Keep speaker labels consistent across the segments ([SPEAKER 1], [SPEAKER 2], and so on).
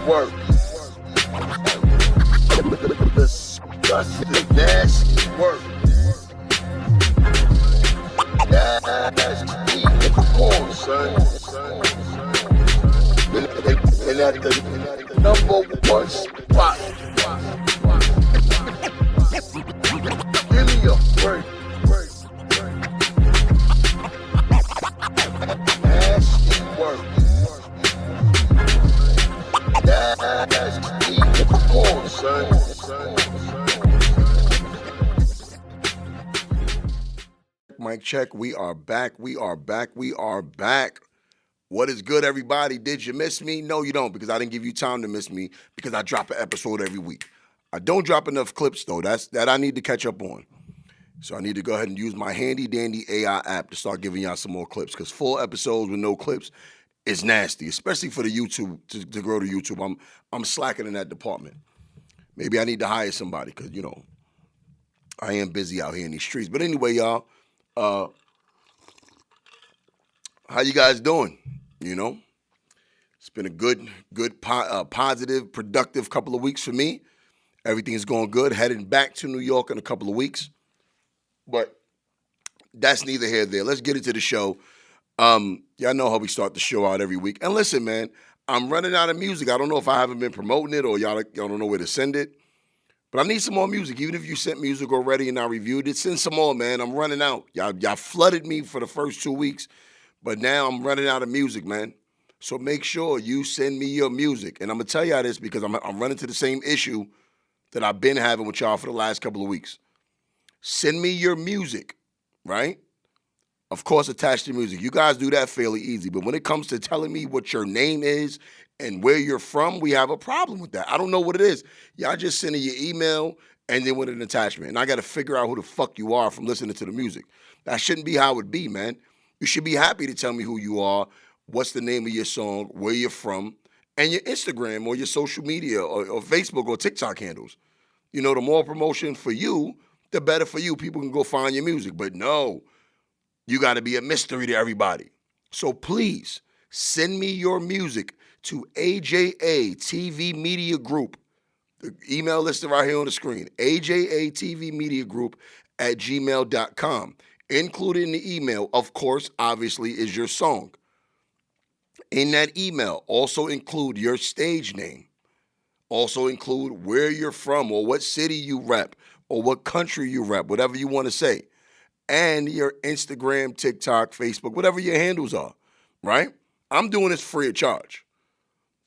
[SPEAKER 1] work. Disgusting, nasty work. Nasty. Come on, son. And at the number one spot. Give me a break. Nasty work. Nasty. Come on, son. Mic check. We are back. What is good, everybody? Did you miss me? No, you don't, because I didn't give you time to miss me because I drop an episode every week. I don't drop enough clips, though. That I need to catch up on. So I need to go ahead and use my handy-dandy AI app to start giving y'all some more clips, because full episodes with no clips is nasty, especially for the YouTube, to grow to YouTube. I'm slacking in that department. Maybe I need to hire somebody because, you know, I am busy out here in these streets. But anyway, y'all, how you guys doing? You know, it's been a good, positive, productive couple of weeks for me. Everything is going good. Heading back to New York in a couple of weeks. But that's neither here nor there. Let's get into the show. Y'all know how we start the show out every week. And listen, man, I'm running out of music. I don't know if I haven't been promoting it or y'all don't know where to send it. But I need some more music. Even if you sent music already and I reviewed it, send some more, man. I'm running out. Y'all flooded me for the first 2 weeks. But now I'm running out of music, man. So make sure you send me your music. And I'm going to tell y'all this because I'm running into the same issue that I've been having with y'all for the last couple of weeks. Send me your music, right? Of course, attach your music. You guys do that fairly easy. But when it comes to telling me what your name is and where you're from, we have a problem with that. I don't know what it is. Y'all just sending your email and then with an attachment. And I got to figure out who the fuck you are from listening to the music. That shouldn't be how it be, man. You should be happy to tell me who you are, what's the name of your song, where you're from, and your Instagram or your social media or Facebook or TikTok handles. You know, the more promotion for you, the better for you. People can go find your music. But no, you got to be a mystery to everybody. So please send me your music to AJA TV Media Group. The email listed right here on the screen, AJA TV Media Group at gmail.com. Included in the email, of course, obviously, is your song. In that email, also include your stage name. Also include where you're from or what city you rep or what country you rep, whatever you want to say. And your Instagram, TikTok, Facebook, whatever your handles are, right? I'm doing this free of charge.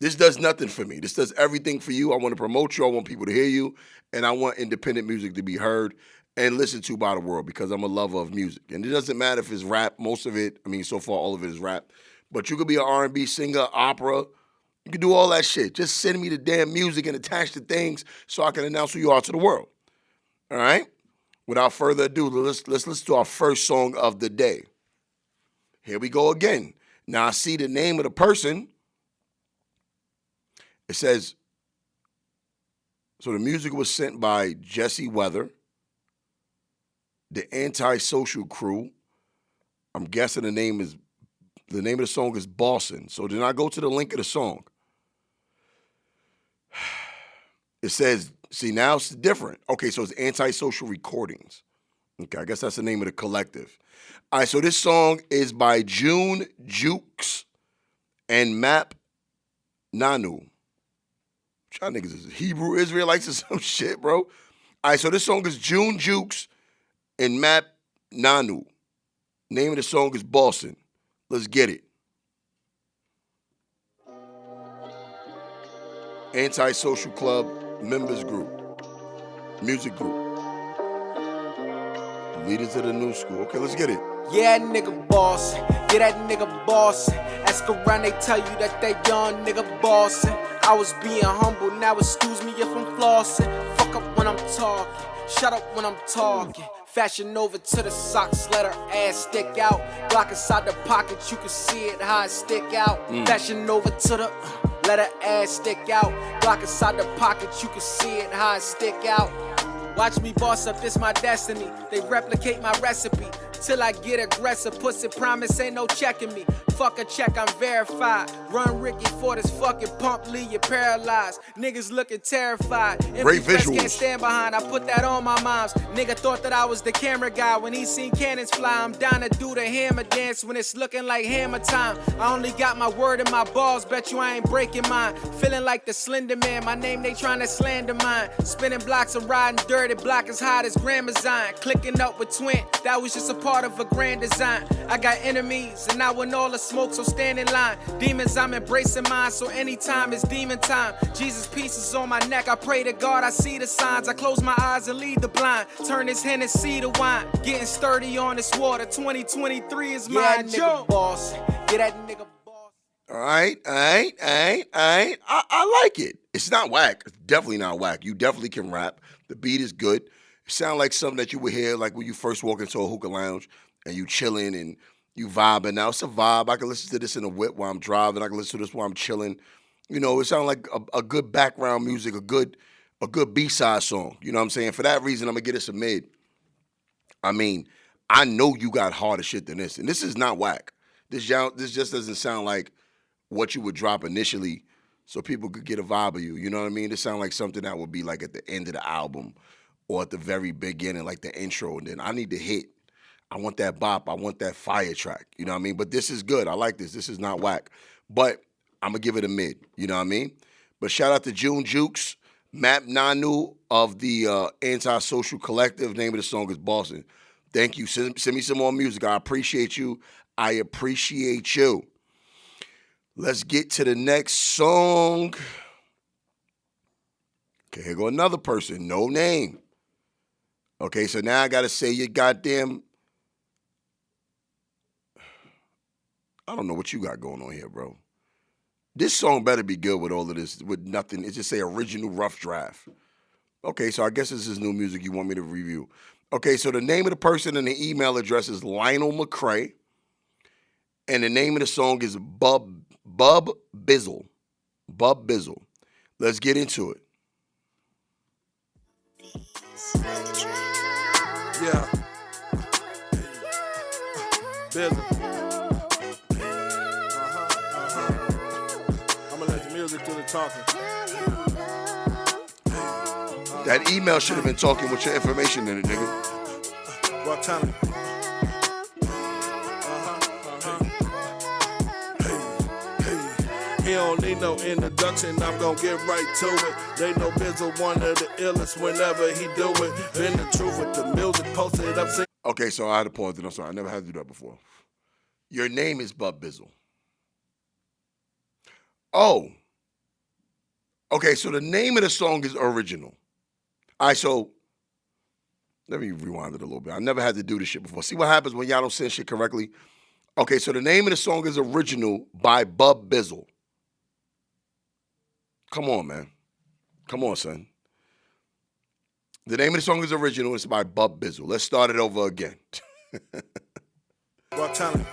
[SPEAKER 1] This does nothing for me. This does everything for you. I want to promote you. I want people to hear you. And I want independent music to be heard and listened to by the world because I'm a lover of music. And it doesn't matter if it's rap. Most of it, I mean, so far, all of it is rap. But you could be an R&B singer, opera. You can do all that shit. Just send me the damn music and attach the things so I can announce who you are to the world. All right? Without further ado, let's listen to our first song of the day. Here we go again. Now, I see the name of the person. It says, so the music was sent by Jesse Weather, the Antisocial Crew. I'm guessing the name of the song is Boston. So then I go to the link of the song. It says, see, now it's different. Okay, so it's Antisocial Recordings. Okay, I guess that's the name of the collective. All right, so this song is by June Jukes and Map Nanu. Y'all niggas is Hebrew Israelites or some shit, bro. All right, so this song is June Jukes and Map Nanu. Name of the song is Boston. Let's get it. Antisocial Club Members Group. Music Group. Leaders of the New School. Okay, let's get it.
[SPEAKER 2] Yeah, nigga boss. Yeah, that nigga boss. Ask around, they tell you that young nigga boss. I was being humble, now excuse me if I'm flossing. Fuck up when I'm talking, shut up when I'm talking. Fashion over to the socks, let her ass stick out. Block inside the pocket, you can see it how it stick out. Fashion over to the, let her ass stick out. Block inside the pocket, you can see it how it stick out. Watch me boss up, this my destiny. They replicate my recipe till I get aggressive. Pussy promise ain't no checking me. fuck a check, I'm verified. Run Ricky for this fucking pump, leave you paralyzed. Niggas looking terrified.
[SPEAKER 1] Great
[SPEAKER 2] Empty threats
[SPEAKER 1] visuals.
[SPEAKER 2] can't stand behind, I put that on my mom's. Nigga thought that I was the camera guy when he seen cannons fly. I'm down to do the hammer dance when it's looking like hammer time. I only got my word and my balls, bet you I ain't breaking mine. Feeling like the Slender Man, my name they trying to slander mine. Spinning blocks and riding dirty, block as hot as Gramazine. Clicking up with Twin, that was just a part of a grand design. I got enemies and I want all the smoke, so stand in line. Demons, I'm embracing mine, so anytime it's demon time. Jesus pieces on my neck, I pray to God I see the signs. I close my eyes and lead the blind, turn this Hennessy to wine. Getting sturdy on this water, 2023 is mine. Yeah, nigga boss, get that nigga boss.
[SPEAKER 1] All right. I like it. It's not whack. It's definitely not whack. You definitely can rap. The beat is good. It sounds like something that you would hear like when you first walk into a hookah lounge and you chilling and you vibing. Now, it's a vibe. I can listen to this in the whip while I'm driving. I can listen to this while I'm chilling. You know, it sounds like a good background music, a good B-side song. You know what I'm saying? For that reason, I'm going to get us a mid. I mean, I know you got harder shit than this. And this is not whack. This just doesn't sound like what you would drop initially so people could get a vibe of you. You know what I mean? This sounds like something that would be like at the end of the album or at the very beginning, like the intro. And then I need to hit. I want that bop. I want that fire track. You know what I mean? But this is good. I like this. This is not whack. But I'm going to give it a mid. You know what I mean? But shout out to June Jukes, Map Nanu of the Antisocial Collective. Name of the song is Boston. Thank you. Send me some more music. I appreciate you. I appreciate you. Let's get to the next song. Okay, here go another person. No name. Okay, so now I got to say your goddamn... I don't know what you got going on here, bro. This song better be good with all of this, with nothing. It just say original rough draft. Okay, so I guess this is new music you want me to review. Okay, so the name of the person and the email address is Lionel McCrae. And the name of the song is Bub Bizzle. Bub Bizzle. Let's get into it.
[SPEAKER 3] Yeah. Bizzle. I'm gonna let the music do the talking.
[SPEAKER 1] That email should have been talking with your information in it, nigga.
[SPEAKER 3] What time? He don't need no introduction, I'm gon' get right to it. They know Bizzle one of the illest whenever he do it. Been the truth with the music posted up.
[SPEAKER 1] Okay, so I had to pause it. I'm sorry. I never had to do that before. Your name is Bub Bizzle. Oh. Okay, so the name of the song is original. All right, so let me rewind it a little bit. I never had to do this shit before. See what happens when y'all don't send shit correctly? Okay, so the name of the song is original by Bub Bizzle. Come on, man. Come on, son. The name of the song is original. It's by Bub Bizzle. Let's start it over again.
[SPEAKER 3] What time?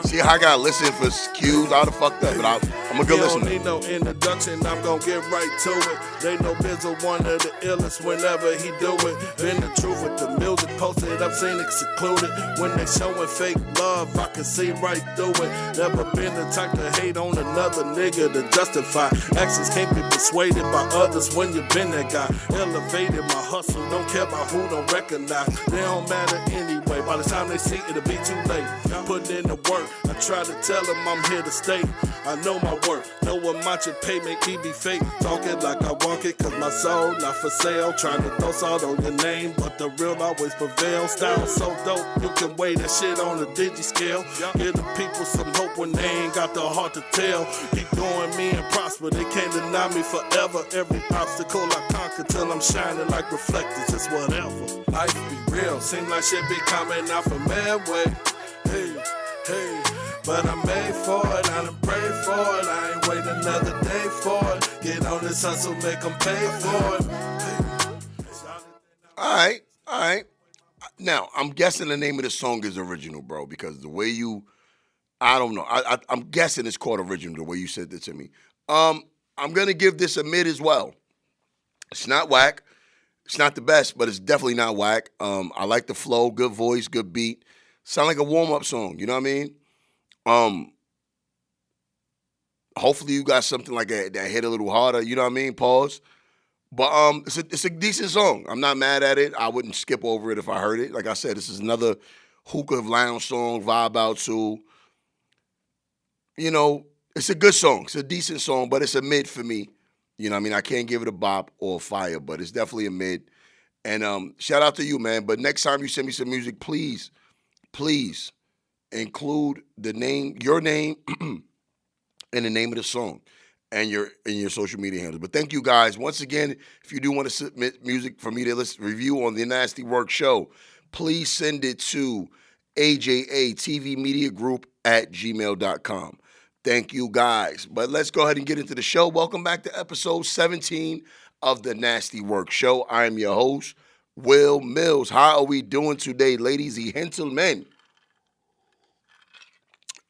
[SPEAKER 1] See how I gotta listen for cues? I would have fucked up, but I'm a good listener.
[SPEAKER 3] He don't need no introduction, I'm gon' get right to it. They know Bizzle one of the illest whenever he do it. Been the truth with the music posted up, seen it secluded. When they showing fake love, I can see right through it. Never been the type to hate on another nigga to justify. Actions can't be persuaded by others when you been that guy. Elevated my hustle, don't care about who don't recognize. They don't matter anyway, by the time they see it, it'll be too late. Putting in the work, I try to tell them I'm here to stay. I know my work, know what much it pay, make me be fake. Talking like I walk it, cause my soul not for sale. Trying to throw salt on your name, but the real always prevail. Style so dope, you can weigh that shit on a digi scale. Give the people some hope when they ain't got the heart to tell. Keep going, me and prosper, they can't deny me forever. Every obstacle I conquer till I'm shining like reflectors, it's whatever. Life be real, seem like shit be coming out from Medway. Hey, hey, but I'm made for it, I done prayed for it. I ain't waiting another day for it. Get on this hustle, make them pay for it.
[SPEAKER 1] All right. Now, I'm guessing the name of the song is original, bro, because the way you, I don't know. I'm guessing it's called original the way you said it to me. I'm going to give this a mid as well. It's not whack. It's not the best, but it's definitely not whack. I like the flow, good voice, good beat. Sound like a warm-up song, you know what I mean? Hopefully you got something like that hit a little harder, you know what I mean? Pause. But it's a decent song. I'm not mad at it. I wouldn't skip over it if I heard it. Like I said, this is another hookah lounge song, vibe out to. You know, it's a good song. It's a decent song, but it's a mid for me. You know what I mean? I can't give it a bop or a fire, but it's definitely a mid. And shout out to you, man. But next time you send me some music, please include the name, your name, and the name of the song. And your social media handles. But thank you guys. Once again, if you do want to submit music for me to review on the Nasty Work Show, please send it to ajatvmediagroup@gmail.com. Thank you guys. But let's go ahead and get into the show. Welcome back to episode 17 of the Nasty Work Show. I am your host, Wil Milz. How are we doing today, ladies and gentlemen?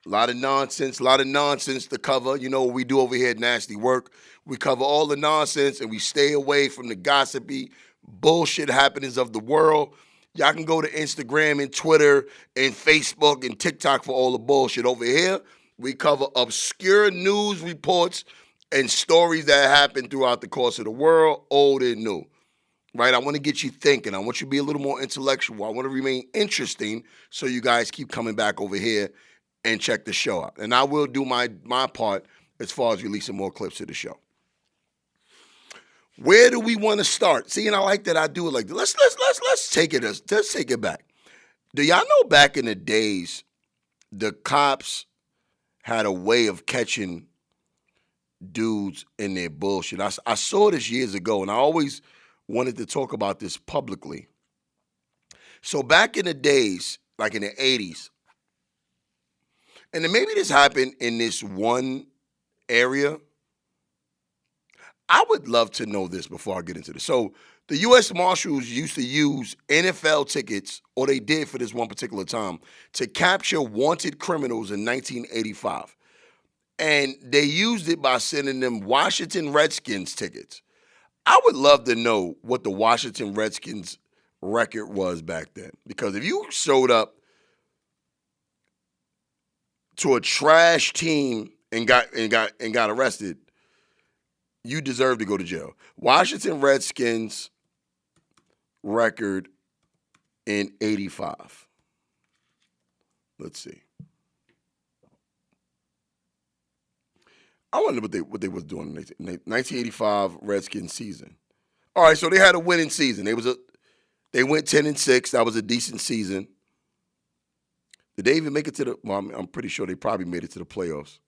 [SPEAKER 1] A lot of nonsense to cover. You know what we do over here at Nasty Work. We cover all the nonsense and we stay away from the gossipy bullshit happenings of the world. Y'all can go to Instagram and Twitter and Facebook and TikTok for all the bullshit. Over here, we cover obscure news reports and stories that happen throughout the course of the world, old and new. Right? I want to get you thinking. I want you to be a little more intellectual. I want to remain interesting so you guys keep coming back over here and check the show out. And I will do my part as far as releasing more clips of the show. Where do we want to start? See, and I like that I do it like this. Let's take it back. Do y'all know back in the days, the cops had a way of catching dudes in their bullshit? I saw this years ago, and I always wanted to talk about this publicly. So back in the days, like in the 80s, and then maybe this happened in this one area. I would love to know this before I get into this. So the U.S. Marshals used to use NFL tickets, or they did for this one particular time, to capture wanted criminals in 1985. And they used it by sending them Washington Redskins tickets. I would love to know what the Washington Redskins record was back then. Because if you showed up to a trash team and got arrested, you deserve to go to jail. Washington Redskins record in 85. Let's see. I wonder what they was doing in 1985 Redskins season. All right, so they had a winning season. They went 10-6. That was a decent season. Did they even make it to the? Well, I'm pretty sure they probably made it to the playoffs.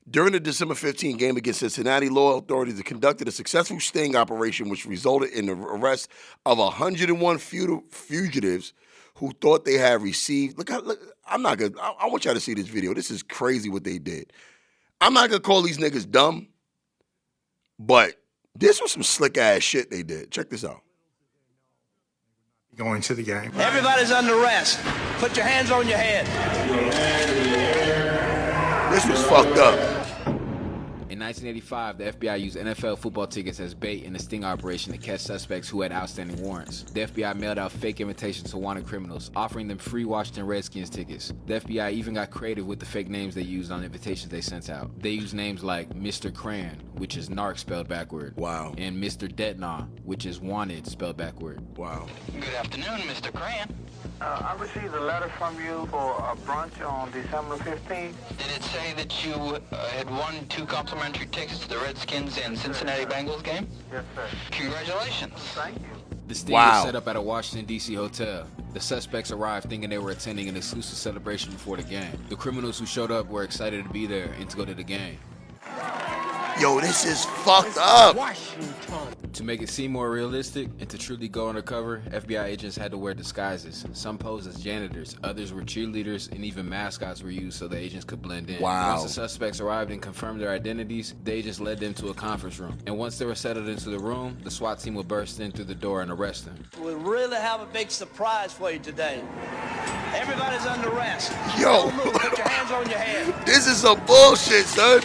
[SPEAKER 1] During the December 15 game against Cincinnati, law authorities conducted a successful sting operation which resulted in the arrest of 101 fugitives who thought they had received. Look, I want y'all to see this video. This is crazy what they did. I'm not going to call these niggas dumb, but this was some slick-ass shit they did. Check this out.
[SPEAKER 4] Going to the game.
[SPEAKER 5] Everybody's under arrest. Put your hands on your head.
[SPEAKER 1] This was fucked up.
[SPEAKER 6] In 1985, the FBI used NFL football tickets as bait in a sting operation to catch suspects who had outstanding warrants. The FBI mailed out fake invitations to wanted criminals, offering them free Washington Redskins tickets. The FBI even got creative with the fake names they used on invitations they sent out. They used names like Mr. Cran, which is narc spelled backward.
[SPEAKER 1] Wow.
[SPEAKER 6] And Mr. Detnar, which is wanted spelled backward.
[SPEAKER 1] Wow.
[SPEAKER 5] Good afternoon, Mr. Cran.
[SPEAKER 7] I received a letter from you for a brunch on December 15th.
[SPEAKER 5] Did it say that you had won 2 complimentary tickets to the Redskins and Cincinnati Bengals game?
[SPEAKER 7] Yes, sir.
[SPEAKER 5] Congratulations.
[SPEAKER 7] Thank you.
[SPEAKER 6] The sting
[SPEAKER 1] Wow.
[SPEAKER 6] was set up at a Washington, D.C. hotel. The suspects arrived thinking they were attending an exclusive celebration before the game. The criminals who showed up were excited to be there and to go to the game.
[SPEAKER 1] Yo, this is fucked up.
[SPEAKER 6] To make it seem more realistic and to truly go undercover, FBI agents had to wear disguises. Some posed as janitors, others were cheerleaders, and even mascots were used so the agents could blend in.
[SPEAKER 1] Wow.
[SPEAKER 6] Once the suspects arrived and confirmed their identities, the agents led them to a conference room. And once they were settled into the room, the SWAT team would burst in through the door and arrest them.
[SPEAKER 5] We really have a big surprise for you today. Everybody's under arrest.
[SPEAKER 1] Yo.
[SPEAKER 5] Don't move. Put your hands on your head.
[SPEAKER 1] This is some bullshit, son.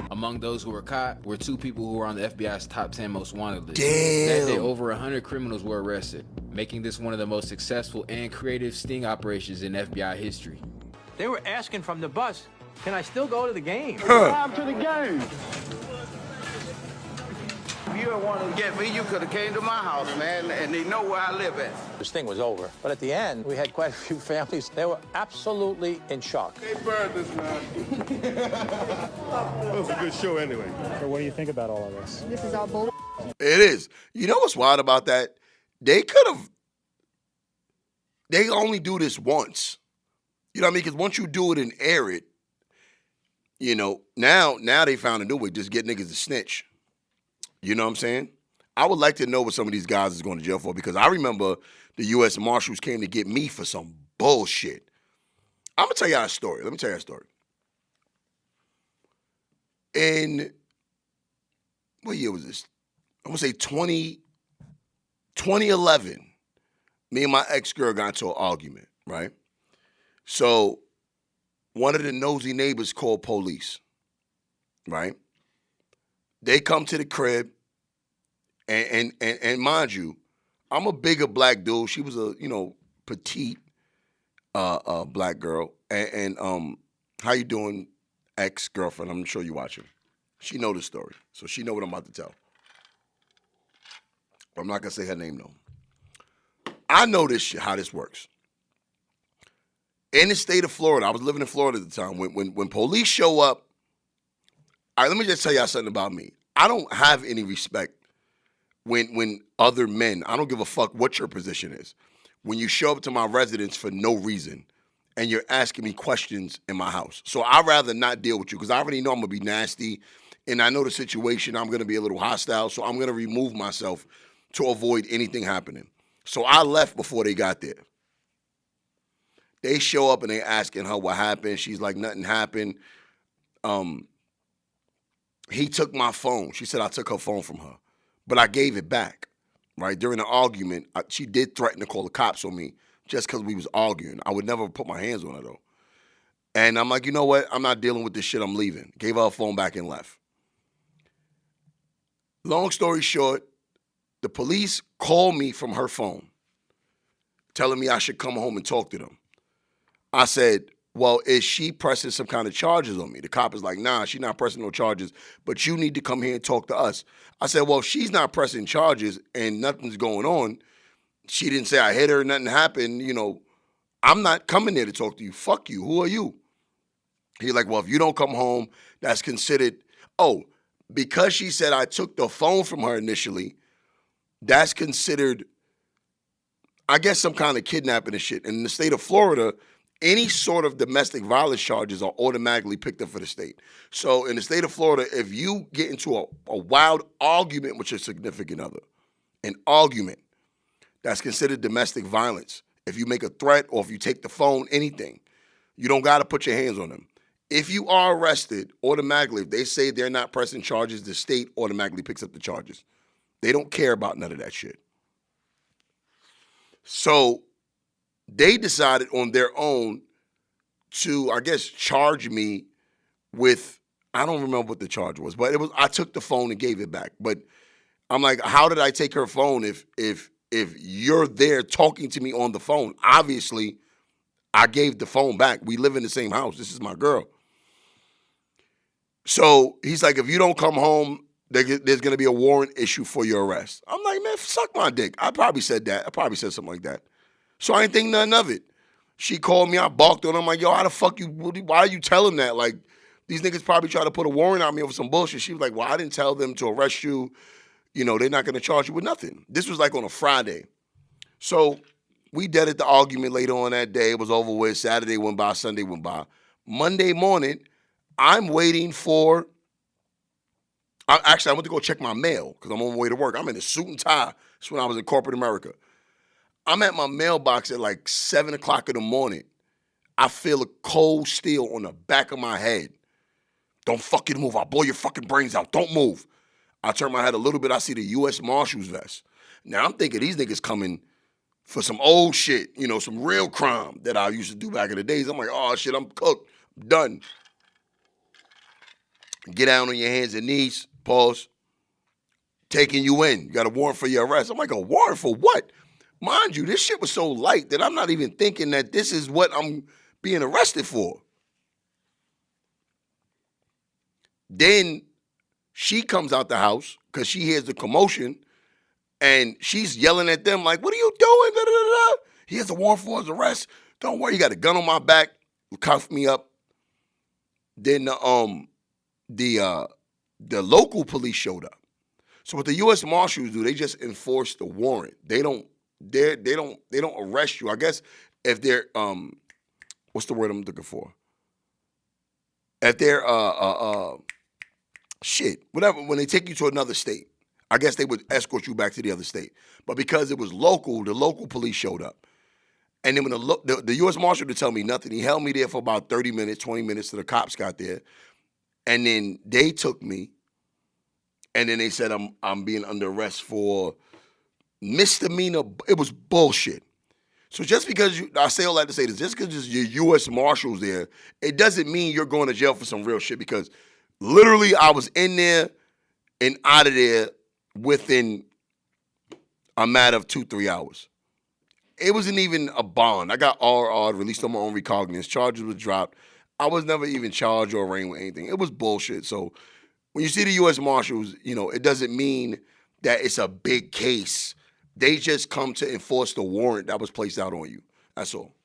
[SPEAKER 6] A Among those who were caught were 2 people who were on the FBI's top 10 most wanted list.
[SPEAKER 1] Damn.
[SPEAKER 6] That day, over 100 criminals were arrested, making this one of the most successful and creative sting operations in FBI history.
[SPEAKER 4] They were asking from the bus, can I still go to the game?
[SPEAKER 7] Drive to the game.
[SPEAKER 8] If you didn't want to get me, you could have came to my house, man, and they know where I live at.
[SPEAKER 4] This thing was over. But at the end, we had quite a few families. They were absolutely in shock.
[SPEAKER 3] They burned this, man. It was a good show anyway.
[SPEAKER 9] So what do you think about all of this?
[SPEAKER 10] This is all bull.
[SPEAKER 1] It is. You know what's wild about that? They only do this once. You know what I mean? Because once you do it and air it, you know, now they found a new way. Just get niggas to snitch. You know what I'm saying? I would like to know what some of these guys is going to jail for, because I remember the U.S. Marshals came to get me for some bullshit. I'm going to tell y'all a story. Let me tell you a story. In, what year was this? I'm going to say 2011. Me and my ex-girl got into an argument, right? So one of the nosy neighbors called police, right? They come to the crib, and mind you, I'm a bigger black dude. She was a, petite black girl. And how you doing, ex-girlfriend? I'm sure you watching. She know the story, so she know what I'm about to tell. I'm not gonna say her name though. I know this shit, how this works. In the state of Florida, I was living in Florida at the time. When police show up, all right, let me just tell y'all something about me. I don't have any respect when other men, I don't give a fuck what your position is. When you show up to my residence for no reason and you're asking me questions in my house. So I'd rather not deal with you, because I already know I'm going to be nasty, and I know the situation, I'm going to be a little hostile, so I'm going to remove myself to avoid anything happening. So I left before they got there. They show up and they asking her what happened. She's like, nothing happened. He took my phone. She said I took her phone from her, but I gave it back, right? During the argument, she did threaten to call the cops on me just because we was arguing. I would never put my hands on her, though. And I'm like, you know what? I'm not dealing with this shit. I'm leaving. Gave her phone back and left. Long story short, the police called me from her phone, telling me I should come home and talk to them. I said, well, is she pressing some kind of charges on me? The cop is like, nah, she's not pressing no charges, but you need to come here and talk to us. I said, well, if she's not pressing charges and nothing's going on, she didn't say I hit her, nothing happened, I'm not coming there to talk to you. Fuck you. Who are you? He's like, well, if you don't come home, that's considered, because she said I took the phone from her initially, that's considered, I guess, some kind of kidnapping and shit. And in the state of Florida, any sort of domestic violence charges are automatically picked up for the state. So in the state of Florida, if you get into a wild argument with your significant other, an argument, that's considered domestic violence. If you make a threat or if you take the phone, anything, you don't got to put your hands on them. If you are arrested, automatically, if they say they're not pressing charges, the state automatically picks up the charges. They don't care about none of that shit. So they decided on their own to, I guess, charge me with, I don't remember what the charge was, but I took the phone and gave it back. But I'm like, how did I take her phone if you're there talking to me on the phone? Obviously, I gave the phone back. We live in the same house. This is my girl. So he's like, if you don't come home, there's going to be a warrant issue for your arrest. I'm like, man, suck my dick. I probably said that. I probably said something like that. So I ain't think nothing of it. She called me. I balked on her. I'm like, yo, how the fuck you, why are you telling that? Like, these niggas probably try to put a warrant on me over some bullshit. She was like, well, I didn't tell them to arrest you. They're not going to charge you with nothing. This was like on a Friday. So we deaded the argument later on that day. It was over with. Saturday went by. Sunday went by. Monday morning, I'm waiting for, I went to go check my mail because I'm on my way to work. I'm in a suit and tie. That's when I was in corporate America. I'm at my mailbox at like 7 o'clock in the morning. I feel a cold steel on the back of my head. Don't fucking move. I'll blow your fucking brains out. Don't move. I turn my head a little bit. I see the U.S. Marshals vest. Now I'm thinking these niggas coming for some old shit, some real crime that I used to do back in the days. I'm like, oh shit, I'm cooked. I'm done. get down on your hands and knees, pause, taking you in. You got a warrant for your arrest. I'm like, a warrant for what? Mind you, this shit was so light that I'm not even thinking that this is what I'm being arrested for. Then she comes out the house because she hears the commotion, and she's yelling at them like, what are you doing? Da, da, da, da. He has a warrant for his arrest. Don't worry, you got a gun on my back. Cuffed me up. Then the local police showed up. So what the U.S. Marshals do, they just enforce the warrant. They don't arrest you. I guess if they're what's the word I'm looking for? If they're whatever, when they take you to another state, I guess they would escort you back to the other state. But because it was local, the local police showed up. And then when the U.S. Marshal didn't tell me nothing, he held me there for about 30 minutes, 20 minutes till the cops got there. And then they took me, and then they said I'm being under arrest for misdemeanor. It was bullshit. So just because I say all that to say this, just because your U.S. Marshals there, it doesn't mean you're going to jail for some real shit, because literally I was in there and out of there within a matter of 2-3 hours. It wasn't even a bond. I got RR'd, released on my own recognizance. Charges were dropped. I was never even charged or arraigned with anything. It was bullshit. So when you see the U.S. Marshals, it doesn't mean that it's a big case. They just come to enforce the warrant that was placed out on you. That's all.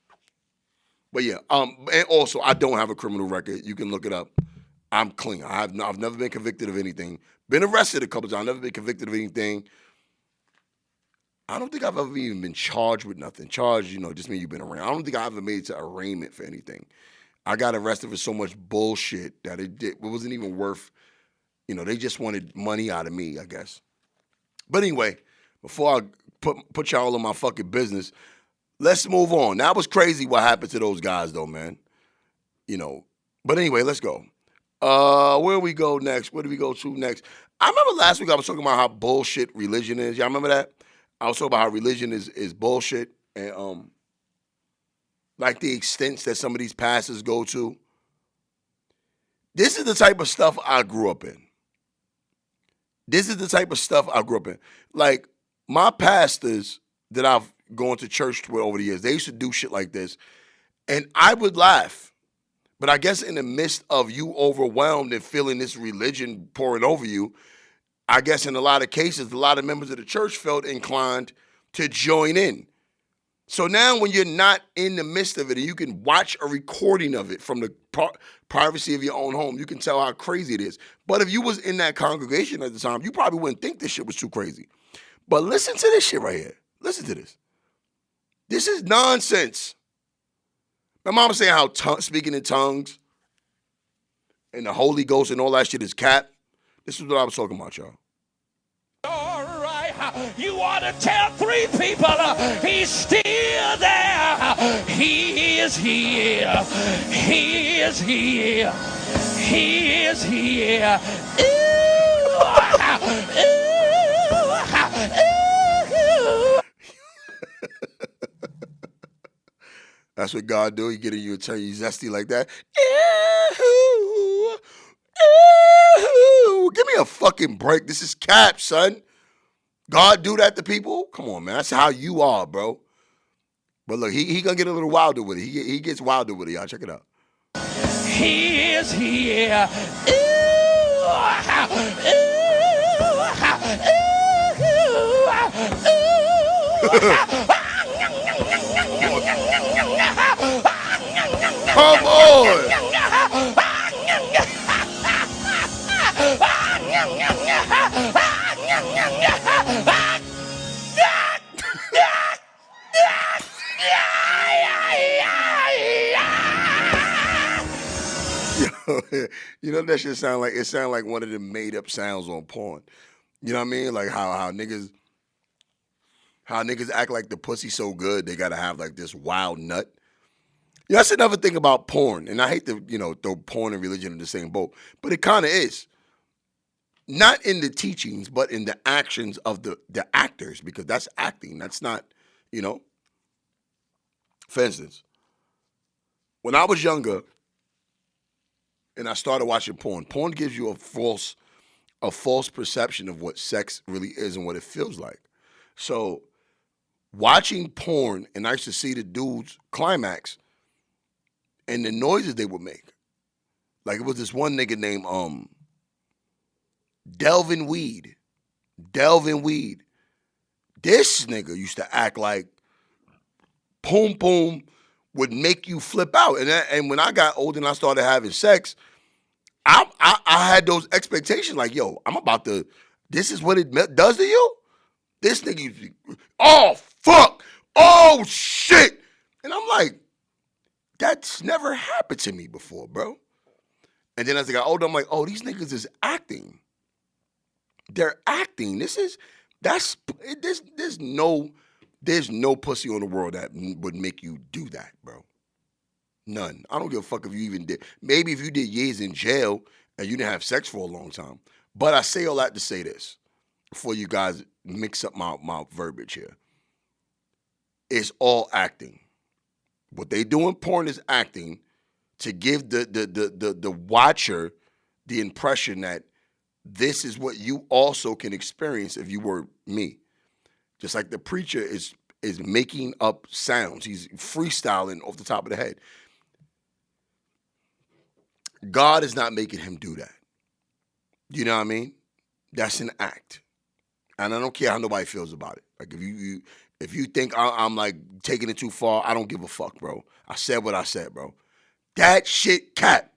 [SPEAKER 1] But yeah, and also I don't have a criminal record. You can look it up. I'm clean. I've never been convicted of anything. Been arrested a couple times. I've never been convicted of anything. I don't think I've ever even been charged with nothing. Charged, just mean you've been arraigned. I don't think I ever made it to arraignment for anything. I got arrested for so much bullshit that it wasn't even worth, they just wanted money out of me, I guess. But anyway, before I put y'all in my fucking business, let's move on. That was crazy what happened to those guys, though, man. But anyway, let's go. Where we go next? Where do we go to next? I remember last week I was talking about how bullshit religion is. Y'all remember that? I was talking about how religion is bullshit, and like the extents that some of these pastors go to. This is the type of stuff I grew up in. Like, my pastors that I've gone to church with over the years, they used to do shit like this, and I would laugh. But I guess in the midst of you overwhelmed and feeling this religion pouring over you, I guess in a lot of cases, a lot of members of the church felt inclined to join in. So now when you're not in the midst of it and you can watch a recording of it from the privacy of your own home, you can tell how crazy it is. But if you was in that congregation at the time, you probably wouldn't think this shit was too crazy. But listen to this shit right here. Listen to this. This is nonsense. My mama saying how speaking in tongues and the Holy Ghost and all that shit is cap. This is what I was talking about, y'all.
[SPEAKER 10] All right, you ought to tell 3 people he's still there. He is here. He is here. He is here. Ooh, ooh, ooh.
[SPEAKER 1] That's what God do. He get in you and turn you zesty like that. Give me a fucking break. This is cap, son. God do that to people? Come on, man. That's how you are, bro. But look, he gonna get a little wilder with it. He gets wilder with it, y'all. Check it out.
[SPEAKER 10] He is here.
[SPEAKER 1] Come on. That shit sound like one of the made up sounds on porn. You know what I mean? Like how niggas act like the pussy so good they gotta have like this wild nut. That's another thing about porn, and I hate to throw porn and religion in the same boat, but it kind of is. Not in the teachings, but in the actions of the actors, because that's acting. That's not, For instance, when I was younger, and I started watching porn. Porn gives you a false perception of what sex really is and what it feels like. So watching porn, and I used to see the dudes climax and the noises they would make. Like, it was this one nigga named Delvin Weed. This nigga used to act like Poom Poom would make you flip out. And when I got older and I started having sex, I had those expectations like, yo, this is what it does to you? This nigga used to be, oh, fuck, oh, shit. And I'm like, that's never happened to me before, bro. And then as I got older, I'm like, oh, these niggas is acting. They're acting. There's no pussy on the world that would make you do that, bro. None. I don't give a fuck if you even did. Maybe if you did years in jail and you didn't have sex for a long time. But I say all that to say this, before you guys mix up my verbiage here. It's all acting. What they do in porn is acting to give the watcher the impression that this is what you also can experience if you were me. Just like the preacher is making up sounds. He's freestyling off the top of the head. God is not making him do that. You know what I mean? That's an act. And I don't care how nobody feels about it. Like, if you think I'm like taking it too far, I don't give a fuck, bro. I said what I said, bro. That shit cap.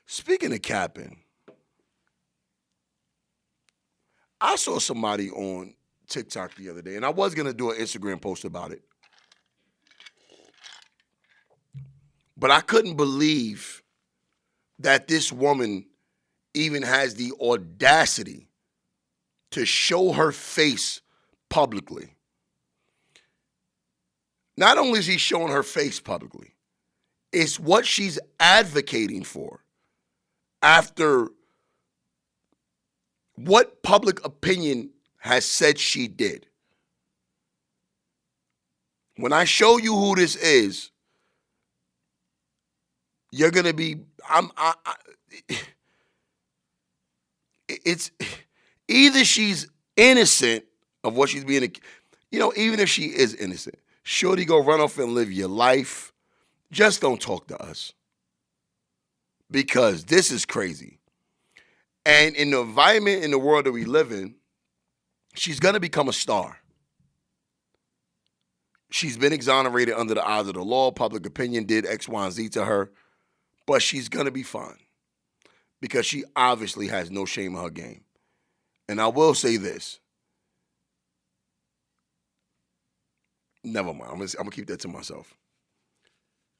[SPEAKER 1] Speaking of capping, I saw somebody on TikTok the other day, and I was going to do an Instagram post about it. But I couldn't believe that this woman even has the audacity to show her face publicly. Not only is she showing her face publicly, it's what she's advocating for after what public opinion has said she did. When I show you who this is, you're going to be, it's either she's innocent of what she's being, even if she is innocent, shorty, go run off and live your life. Just don't talk to us. Because this is crazy. And in the environment, in the world that we live in, she's going to become a star. She's been exonerated under the eyes of the law. Public opinion did X, Y, and Z to her. But she's going to be fine. Because she obviously has no shame in her game. And I will say this. Never mind. I'm going to keep that to myself.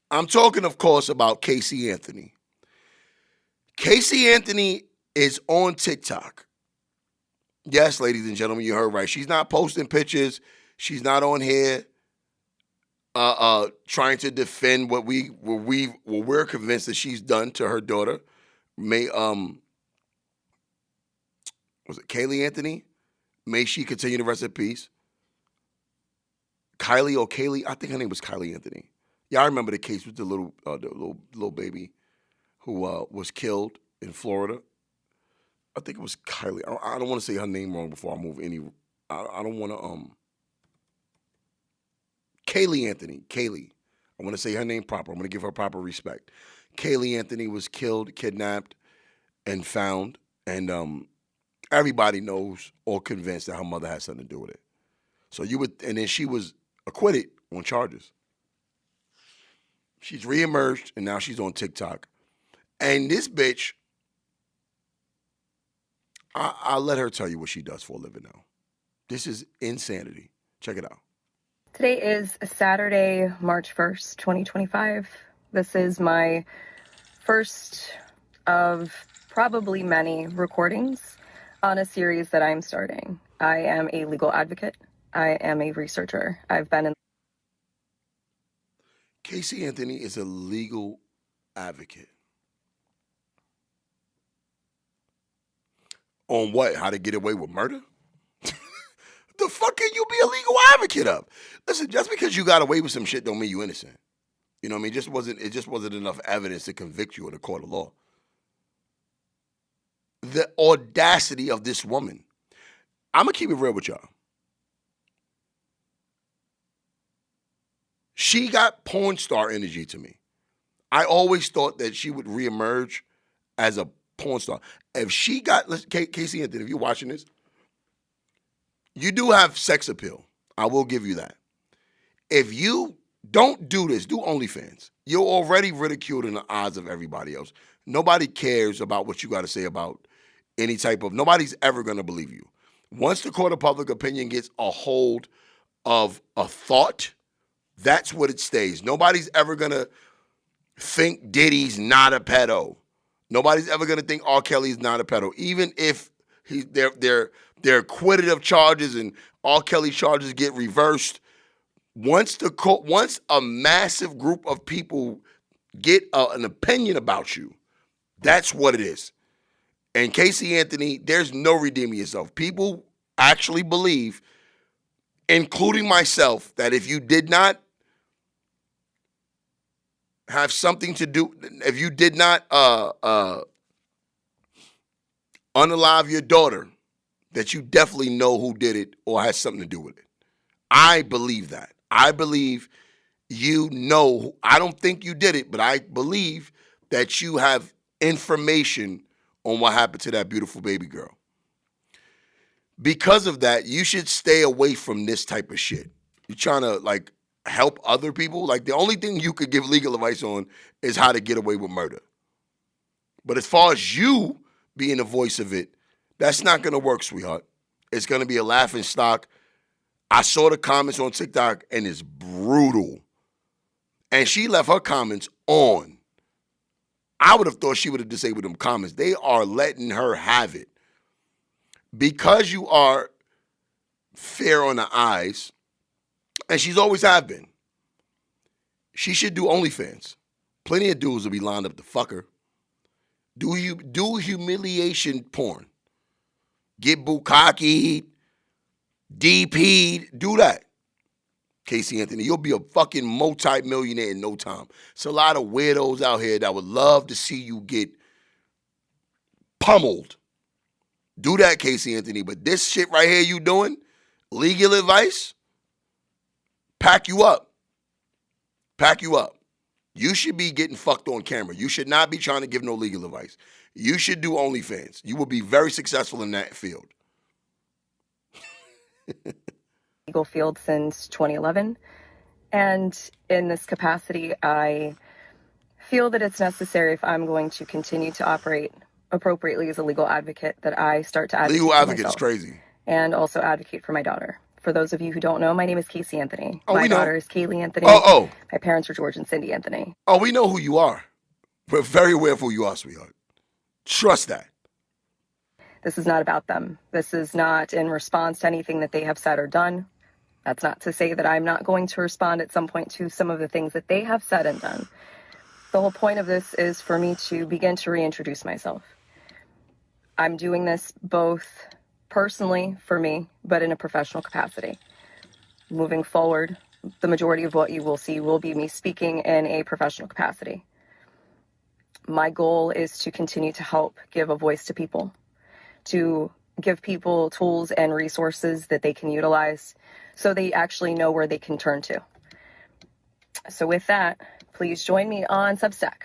[SPEAKER 1] I'm talking, of course, about Casey Anthony. Casey Anthony is on TikTok. Yes, ladies and gentlemen, you heard right. She's not posting pictures. She's not on here trying to defend what we're convinced that she's done to her daughter. Was it Kaylee Anthony? May she continue to rest in peace. Kylie or Kaylee, I think her name was Kylie Anthony. Yeah, I remember the case with the little baby who was killed in Florida. I think it was Kylie. I don't want to say her name wrong before I move any. I don't want to. Kaylee Anthony. Kaylee. I want to say her name proper. I'm going to give her proper respect. Kaylee Anthony was killed, kidnapped, and found. And everybody knows or convinced that her mother had something to do with it. So and then she was acquitted on charges. She's reemerged, and now she's on TikTok. And this bitch, I'll let her tell you what she does for a living now. This is insanity. Check it out.
[SPEAKER 11] Today is Saturday, March 1st, 2025. This is my first of probably many recordings on a series that I'm starting. I am a legal advocate. I am a researcher. I've been in...
[SPEAKER 1] Casey Anthony is a legal advocate. On what? How to get away with murder? The fuck can you be a legal advocate of. Listen, just because you got away with some shit don't mean you innocent. You know what I mean? It just wasn't enough evidence to convict you in a court of law. The audacity of this woman. I'm going to keep it real with y'all. She got porn star energy to me. I always thought that she would reemerge as a porn star. If she got, Casey Anthony, if you're watching this, you do have sex appeal. I will give you that. If you don't do this, do OnlyFans. You're already ridiculed in the eyes of everybody else. Nobody cares about what you got to say about any type of, nobody's ever going to believe you. Once the court of public opinion gets a hold of a thought, that's what it stays. Nobody's ever going to think Diddy's not a pedo. Nobody's ever going to think R. Kelly's not a pedo. Even if they're acquitted of charges and R. Kelly charges get reversed, once a massive group of people get an opinion about you, that's what it is. And Casey Anthony, there's no redeeming yourself. People actually believe, including myself, that if you did not have something to do, if you did not unalive your daughter, that you definitely know who did it or has something to do with it. I believe that. I believe you know. I don't think you did it, but I believe that you have information on what happened to that beautiful baby girl. Because of that, you should stay away from this type of shit. You're trying to, like, help other people. Like, the only thing you could give legal advice on is how to get away with murder. But as far as you being the voice of it, that's not going to work, sweetheart. It's going to be a laughing stock. I saw the comments on TikTok, and it's brutal. And she left her comments on. I would have thought she would have disabled them comments. They are letting her have it. Because you are fair on the eyes, and she's always have been, she should do OnlyFans. Plenty of dudes will be lined up to fuck her. Do humiliation porn. Get bukkakied, DP'd, do that. Casey Anthony, you'll be a fucking multi-millionaire in no time. It's a lot of weirdos out here that would love to see you get pummeled. Do that, Casey Anthony. But this shit right here you doing, legal advice, pack you up. Pack you up. You should be getting fucked on camera. You should not be trying to give no legal advice. You should do OnlyFans. You will be very successful in that field.
[SPEAKER 11] Legal field since 2011. And in this capacity, I feel that it's necessary, if I'm going to continue to operate appropriately as a legal advocate, that I start to advocate
[SPEAKER 1] legal
[SPEAKER 11] for
[SPEAKER 1] advocate
[SPEAKER 11] myself
[SPEAKER 1] is crazy.
[SPEAKER 11] And also advocate for my daughter. For those of you who don't know, my name is Casey Anthony.
[SPEAKER 1] Oh,
[SPEAKER 11] my
[SPEAKER 1] daughter
[SPEAKER 11] daughter is Kaylee Anthony.
[SPEAKER 1] Oh.
[SPEAKER 11] My parents are George and Cindy Anthony.
[SPEAKER 1] Oh, we know who you are. We're very aware of who you are, sweetheart. Trust that.
[SPEAKER 11] This is not about them. This is not in response to anything that they have said or done. That's not to say that I'm not going to respond at some point to some of the things that they have said and done. The whole point of this is for me to begin to reintroduce myself. I'm doing this both personally for me, but in a professional capacity. Moving forward, the majority of what you will see will be me speaking in a professional capacity. My goal is to continue to help give a voice to people, to give people tools and resources that they can utilize so they actually know where they can turn to. So with that, please join me on Substack.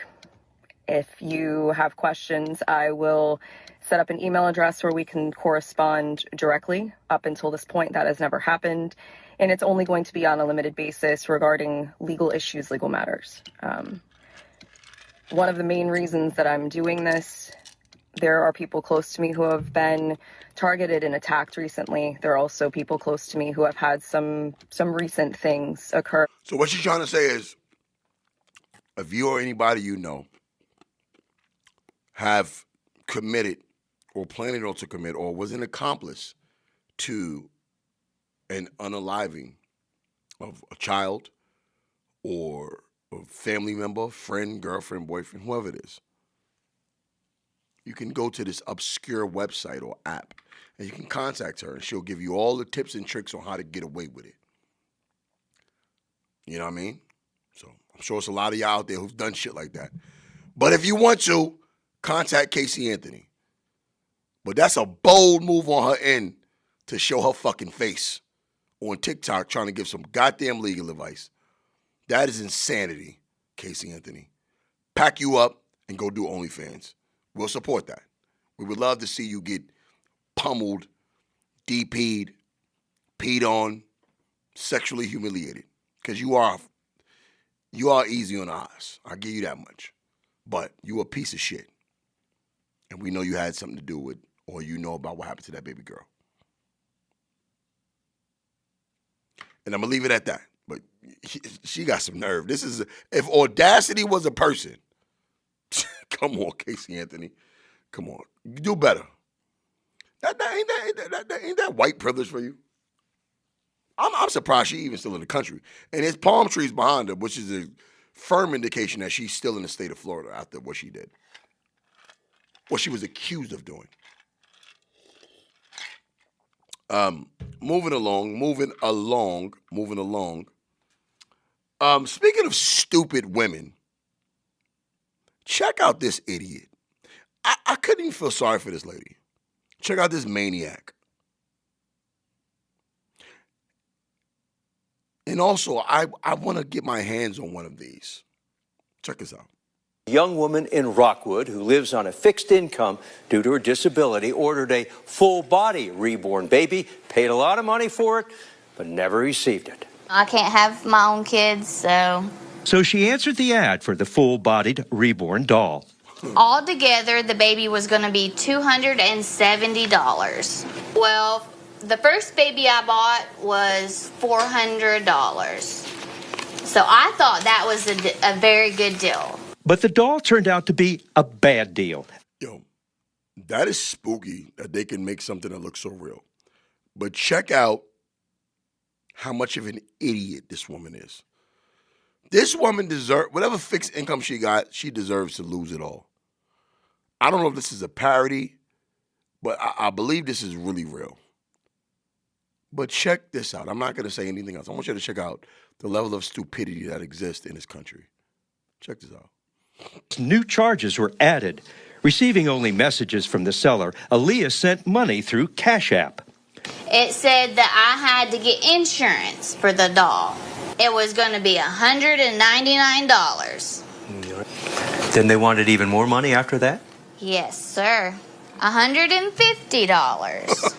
[SPEAKER 11] If you have questions, I will set up an email address where we can correspond directly. Up until this point, that has never happened. And it's only going to be on a limited basis regarding legal issues, legal matters. One of the main reasons that I'm doing this, there are people close to me who have been targeted and attacked recently. There are also people close to me who have had some recent things occur.
[SPEAKER 1] So what she's trying to say is, if you or anybody you know have committed or planning on to commit or was an accomplice to an unaliving of a child or a family member, friend, girlfriend, boyfriend, whoever it is, you can go to this obscure website or app and you can contact her and she'll give you all the tips and tricks on how to get away with it. You know what I mean? So I'm sure it's a lot of y'all out there who've done shit like that. But if you want to, contact Casey Anthony. But that's a bold move on her end to show her fucking face on TikTok trying to give some goddamn legal advice. That is insanity, Casey Anthony. Pack you up and go do OnlyFans. We'll support that. We would love to see you get pummeled, DP'd, peed on, sexually humiliated. Because you are easy on the eyes. I'll give you that much. But you a piece of shit. And we know you had something to do with, or you know about what happened to that baby girl. And I'm going to leave it at that. But she got some nerve. This is, if audacity was a person, come on, Casey Anthony. Come on. Do better. Ain't that white privilege for you? I'm surprised she's even still in the country. And there's palm trees behind her, which is a firm indication that she's still in the state of Florida after what she did. What she was accused of doing. Moving along. Speaking of stupid women, check out this idiot. I couldn't even feel sorry for this lady. Check out this maniac. And also, I want to get my hands on one of these. Check this out.
[SPEAKER 12] A young woman in Rockwood who lives on a fixed income due to her disability ordered a full-body reborn baby, paid a lot of money for it, but never received it.
[SPEAKER 13] I can't have my own kids, so...
[SPEAKER 12] So she answered the ad for the full-bodied reborn doll.
[SPEAKER 13] Altogether, the baby was going to be $270. Well, the first baby I bought was $400. So I thought that was a very good deal.
[SPEAKER 12] But the doll turned out to be a bad deal.
[SPEAKER 1] Yo, that is spooky that they can make something that looks so real. But check out how much of an idiot this woman is. This woman deserves, whatever fixed income she got, she deserves to lose it all. I don't know if this is a parody, but I believe this is really real. But check this out. I'm not going to say anything else. I want you to check out the level of stupidity that exists in this country. Check this out.
[SPEAKER 12] New charges were added. Receiving only messages from the seller, Aaliyah sent money through Cash App.
[SPEAKER 13] It said that I had to get insurance for the doll. It was going to be $199.
[SPEAKER 12] Then they wanted even more money after that?
[SPEAKER 13] Yes, sir. $150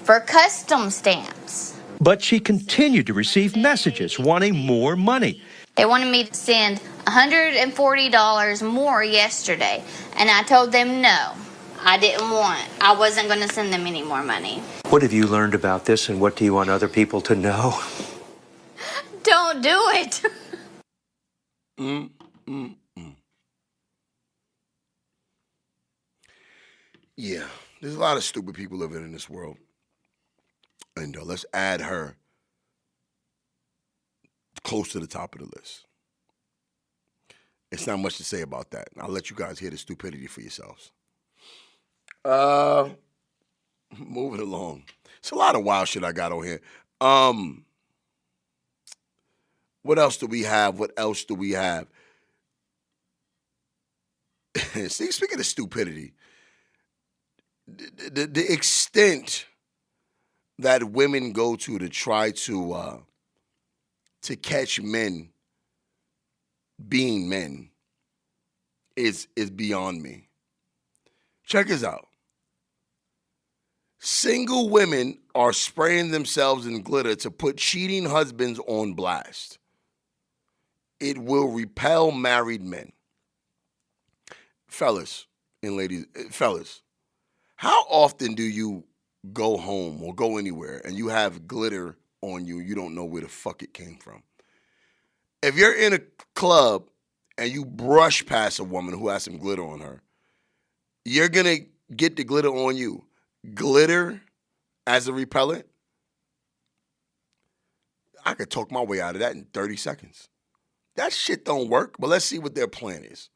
[SPEAKER 13] for custom stamps.
[SPEAKER 12] But she continued to receive messages wanting more money.
[SPEAKER 13] They wanted me to send $140 more yesterday, and I told them no. I wasn't going to send them any more money.
[SPEAKER 12] What have you learned about this, and what do you want other people to know?
[SPEAKER 13] Don't do it.
[SPEAKER 1] Yeah, there's a lot of stupid people living in this world. And let's add her close to the top of the list. It's not much to say about that. I'll let you guys hear the stupidity for yourselves. Moving along. It's a lot of wild shit I got on here. What else do we have? See, speaking of stupidity, the extent that women go to try to catch men being men is beyond me. Check this out. Single women are spraying themselves in glitter to put cheating husbands on blast. It will repel married men. Fellas and ladies, how often do you go home or go anywhere and you have glitter on you, you don't know where the fuck it came from? If you're in a club and you brush past a woman who has some glitter on her, you're going to get the glitter on you. Glitter as a repellent? I could talk my way out of that in 30 seconds. That shit don't work, but let's see what their plan is.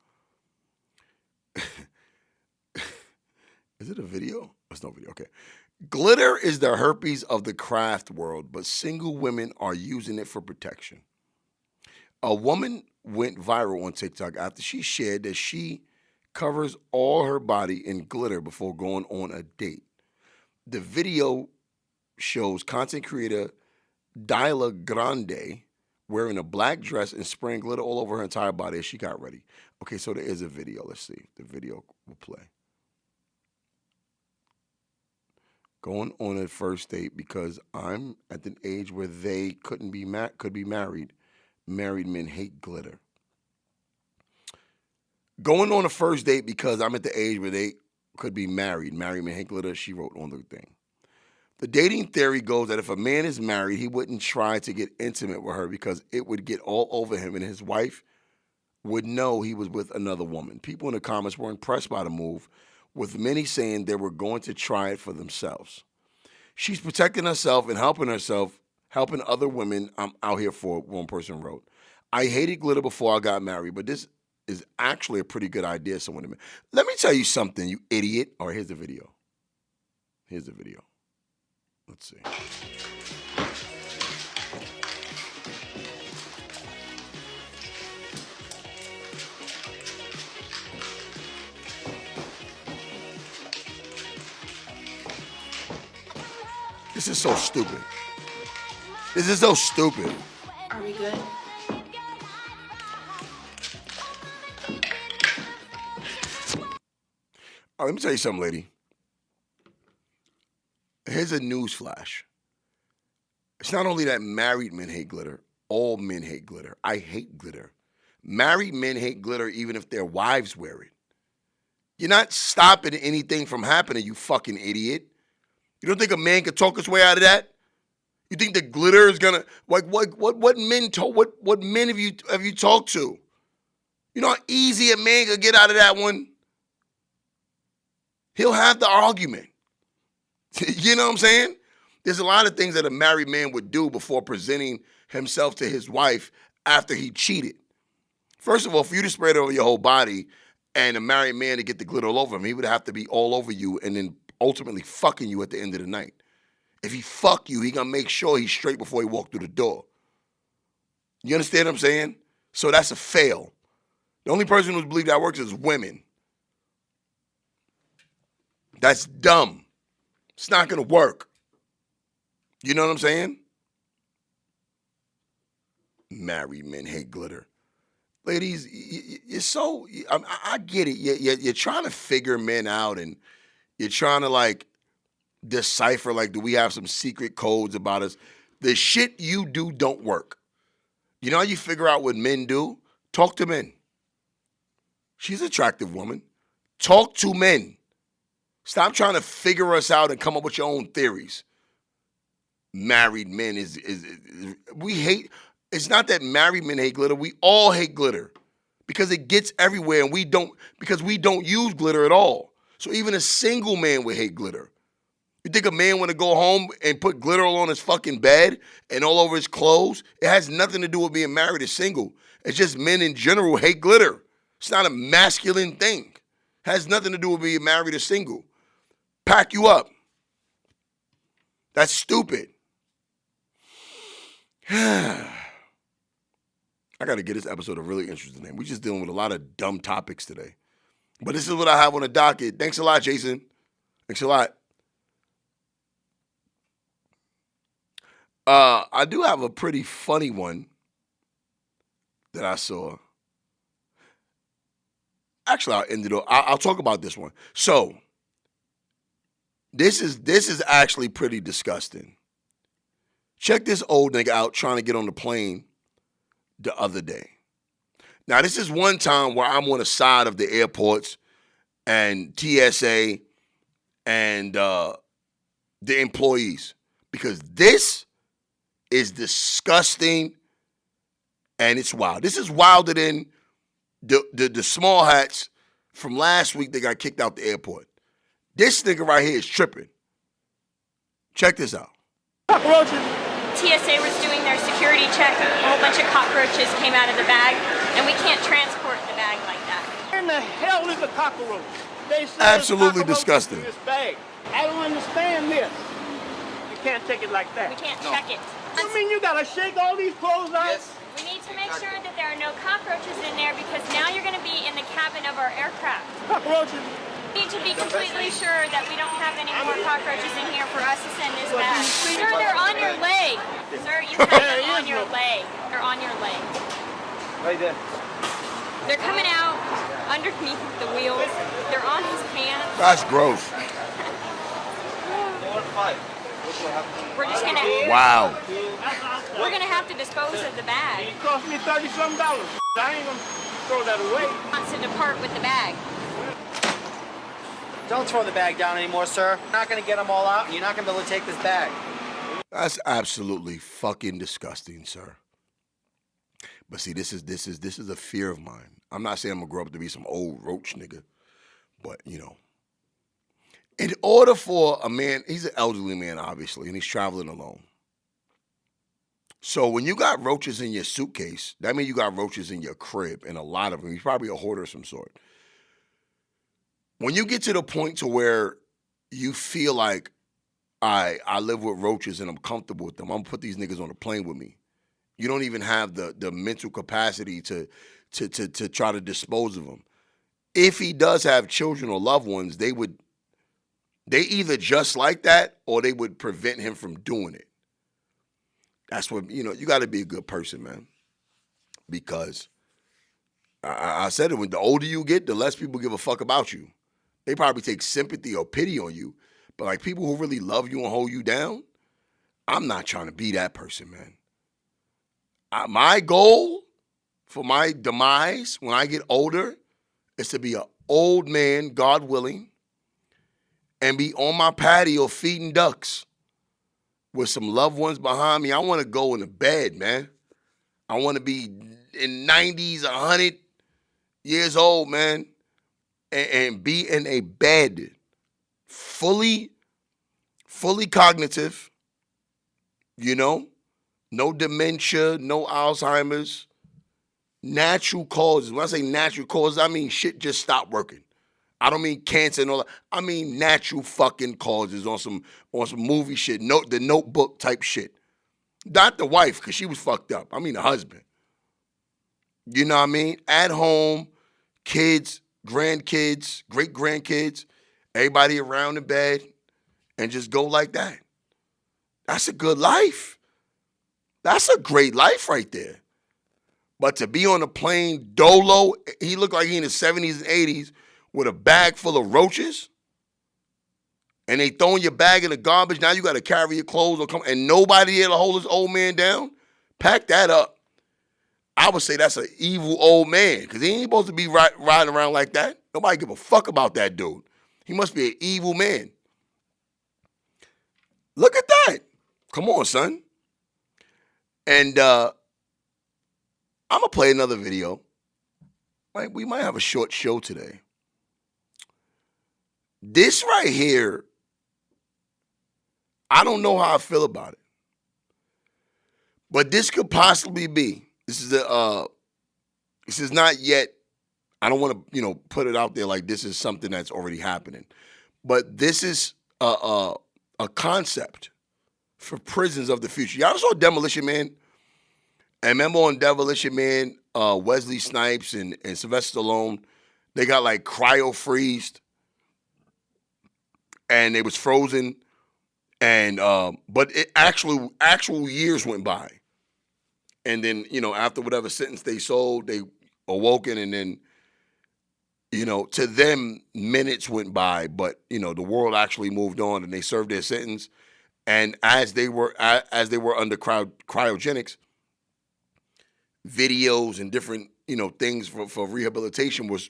[SPEAKER 1] Is it a video? It's no video. Okay. Glitter is the herpes of the craft world, but single women are using it for protection. A woman went viral on TikTok after she shared that she covers all her body in glitter before going on a date. The video shows content creator Dyla Grande wearing a black dress and spraying glitter all over her entire body as she got ready. Okay, so there is a video. Let's see. The video will play. Going on a first date because I'm at the age where they could be married. Married men hate glitter. Going on a first date because I'm at the age where they could be married. Married men hate glitter, she wrote on the thing. The dating theory goes that if a man is married, he wouldn't try to get intimate with her because it would get all over him and his wife would know he was with another woman. People in the comments were impressed by the move, with many saying they were going to try it for themselves. She's protecting herself and helping other women I'm out here for, one person wrote. I hated glitter before I got married, but this is actually a pretty good idea. Someone, let me tell you something, you idiot. All right, here's the video. Here's the video. Let's see. This is so stupid. This is so stupid.
[SPEAKER 14] Are we good?
[SPEAKER 1] All right, let me tell you something, lady. Here's a news flash. It's not only that married men hate glitter, all men hate glitter. I hate glitter. Married men hate glitter even if their wives wear it. You're not stopping anything from happening, you fucking idiot. You don't think a man can talk his way out of that? You think the glitter is gonna what men have you talked to? You know how easy a man could get out of that one? He'll have the argument. You know what I'm saying? There's a lot of things that a married man would do before presenting himself to his wife after he cheated. First of all, for you to spray it over your whole body and a married man to get the glitter all over him, he would have to be all over you and then ultimately fucking you at the end of the night. If he fuck you, he gonna make sure he's straight before he walk through the door. You understand what I'm saying? So that's a fail. The only person who believes that works is women. That's dumb. It's not gonna work. You know what I'm saying? Married men hate glitter. Ladies, you're so, I get it. You're trying to figure men out and you're trying to like decipher, like, do we have some secret codes about us? The shit you do don't work. You know how you figure out what men do? Talk to men. She's an attractive woman. Talk to men. Stop trying to figure us out and come up with your own theories. Married men we hate, it's not that married men hate glitter. We all hate glitter because it gets everywhere and we don't use glitter at all. So even a single man would hate glitter. You think a man want to go home and put glitter all on his fucking bed and all over his clothes? It has nothing to do with being married or single. It's just men in general hate glitter. It's not a masculine thing. It has nothing to do with being married or single. Pack you up. That's stupid. I got to get this episode a really interesting name. We're just dealing with a lot of dumb topics today. But this is what I have on the docket. Thanks a lot, Jason. Thanks a lot. I do have a pretty funny one that I saw. Actually, I'll end it up. I'll talk about this one. So, this is actually pretty disgusting. Check this old nigga out trying to get on the plane the other day. Now, this is one time where I'm on the side of the airports and TSA and the employees, because this is disgusting and it's wild. This is wilder than the small hats from last week that got kicked out the airport. This nigga right here is tripping. Check this out.
[SPEAKER 15] Cockroaches. TSA was doing their security check. A whole bunch of cockroaches came out of the bag, and we can't transport the bag like that.
[SPEAKER 10] Where in the hell is the cockroach? They say
[SPEAKER 1] absolutely disgusting.
[SPEAKER 10] In this bag. I don't understand this. You can't take it like that.
[SPEAKER 15] We can't check it.
[SPEAKER 10] You mean you gotta shake all these clothes out?
[SPEAKER 15] Yes. We need need to make sure that there are no cockroaches in there because now you're going to be in the cabin of our aircraft.
[SPEAKER 10] Cockroaches?
[SPEAKER 15] We need to be completely sure that we don't have any more cockroaches in here for us to send this back. Sir, they're on your leg. Sir, you have them on your leg. They're on your leg.
[SPEAKER 10] Right there.
[SPEAKER 15] They're coming out underneath the wheels. They're on his pants.
[SPEAKER 1] That's gross.
[SPEAKER 15] We're just gonna.
[SPEAKER 1] Wow.
[SPEAKER 15] We're gonna have to dispose of the bag.
[SPEAKER 10] It cost me $30-something. I ain't gonna throw that away.
[SPEAKER 15] Wants to depart with the bag.
[SPEAKER 14] Don't throw the bag down anymore, sir. You're not going to get them all out, and you're not going to be able to take this bag.
[SPEAKER 1] That's absolutely fucking disgusting, sir. But see, this is a fear of mine. I'm not saying I'm gonna grow up to be some old roach nigga, but you know, in order for a man, he's an elderly man, obviously, and he's traveling alone. So when you got roaches in your suitcase, that means you got roaches in your crib, and a lot of them. He's probably a hoarder of some sort. When you get to the point to where you feel like, I live with roaches and I'm comfortable with them, I'm gonna put these niggas on a plane with me. You don't even have the mental capacity to try to dispose of them. If he does have children or loved ones, they either just like that or they would prevent him from doing it. That's what, you got to be a good person, man. Because I said it, when the older you get, the less people give a fuck about you. They probably take sympathy or pity on you. But like people who really love you and hold you down, I'm not trying to be that person, man. My goal for my demise when I get older is to be an old man, God willing, and be on my patio feeding ducks with some loved ones behind me. I want to go in the bed, man. I want to be in 90s, 100 years old, man, and be in a bed, fully cognitive, no dementia, no Alzheimer's, natural causes. When I say natural causes, I mean shit just stopped working. I don't mean cancer and all that. I mean natural fucking causes on some movie shit, the Notebook type shit. Not the wife, because she was fucked up. I mean the husband. You know what I mean? At home, kids, grandkids, great-grandkids, everybody around the bed, and just go like that. That's a good life. That's a great life right there. But to be on a plane dolo, he looked like he in his 70s and 80s with a bag full of roaches, and they throwing your bag in the garbage. Now you got to carry your clothes or come, and nobody there to hold this old man down. Pack that up. I would say that's an evil old man because he ain't supposed to be riding around like that. Nobody give a fuck about that dude. He must be an evil man. Look at that. Come on, son. And I'm going to play another video. We might have a short show today. This right here, I don't know how I feel about it. But this could possibly be. This is not yet, I don't want to, put it out there like this is something that's already happening. But this is a concept for prisons of the future. Y'all saw Demolition Man? And remember on Demolition Man, Wesley Snipes and Sylvester Stallone, they got like cryo-freezed and they was frozen. And but it actual years went by. And then, after whatever sentence they sold, they awoken, and then, to them, minutes went by, but, the world actually moved on, and they served their sentence. And as they were under cryogenics, videos and different, things for rehabilitation was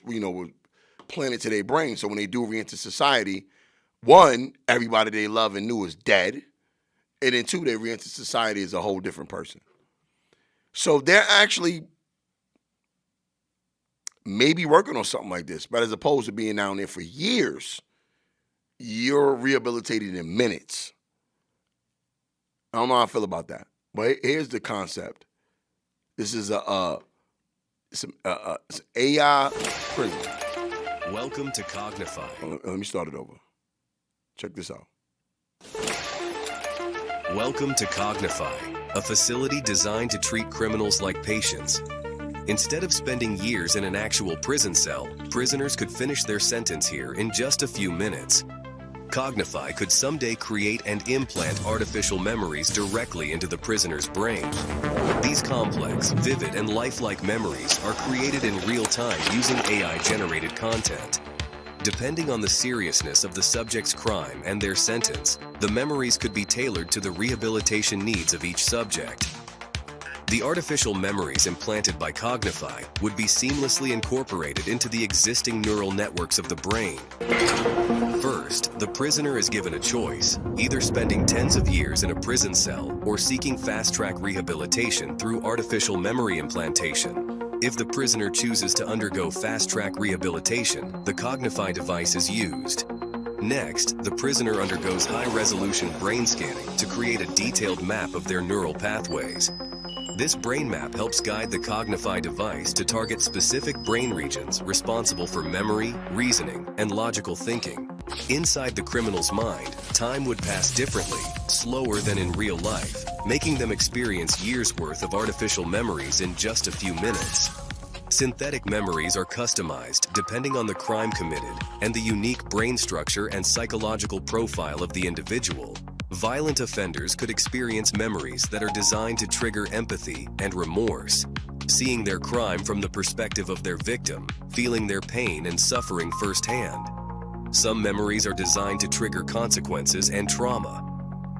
[SPEAKER 1] planted to their brain. So when they do re-enter society, one, everybody they love and knew is dead. And then two, they re-enter society as a whole different person. So they're actually maybe working on something like this, but as opposed to being down there for years, you're rehabilitated in minutes. I don't know how I feel about that, but here's the concept. This is it's AI prison.
[SPEAKER 16] Welcome to Cognify.
[SPEAKER 1] Let me start it over. Check this out.
[SPEAKER 16] Welcome to Cognify, a facility designed to treat criminals like patients. Instead of spending years in an actual prison cell, prisoners could finish their sentence here in just a few minutes. Cognify could someday create and implant artificial memories directly into the prisoner's brain. These complex, vivid, and lifelike memories are created in real time using AI-generated content. Depending on the seriousness of the subject's crime and their sentence, the memories could be tailored to the rehabilitation needs of each subject. The artificial memories implanted by Cognify would be seamlessly incorporated into the existing neural networks of the brain. First, the prisoner is given a choice, either spending tens of years in a prison cell or seeking fast-track rehabilitation through artificial memory implantation. If the prisoner chooses to undergo fast-track rehabilitation, the Cognify device is used. Next, the prisoner undergoes high-resolution brain scanning to create a detailed map of their neural pathways. This brain map helps guide the Cognify device to target specific brain regions responsible for memory, reasoning, and logical thinking. Inside the criminal's mind, time would pass differently, slower than in real life, making them experience years' worth of artificial memories in just a few minutes. Synthetic memories are customized depending on the crime committed and the unique brain structure and psychological profile of the individual. Violent offenders could experience memories that are designed to trigger empathy and remorse, seeing their crime from the perspective of their victim, feeling their pain and suffering firsthand. Some memories are designed to trigger consequences and trauma.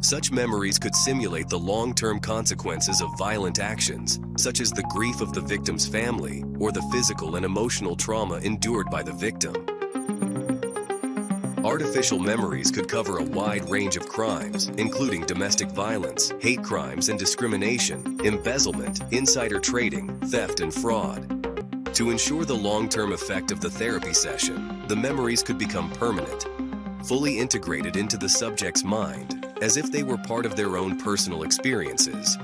[SPEAKER 16] Such memories could simulate the long-term consequences of violent actions, such as the grief of the victim's family or the physical and emotional trauma endured by the victim. Artificial memories could cover a wide range of crimes, including domestic violence, hate crimes and discrimination, embezzlement, insider trading, theft, and fraud. To ensure the long-term effect of the therapy session, the memories could become permanent, fully integrated into the subject's mind, as if they were part of their own personal experiences.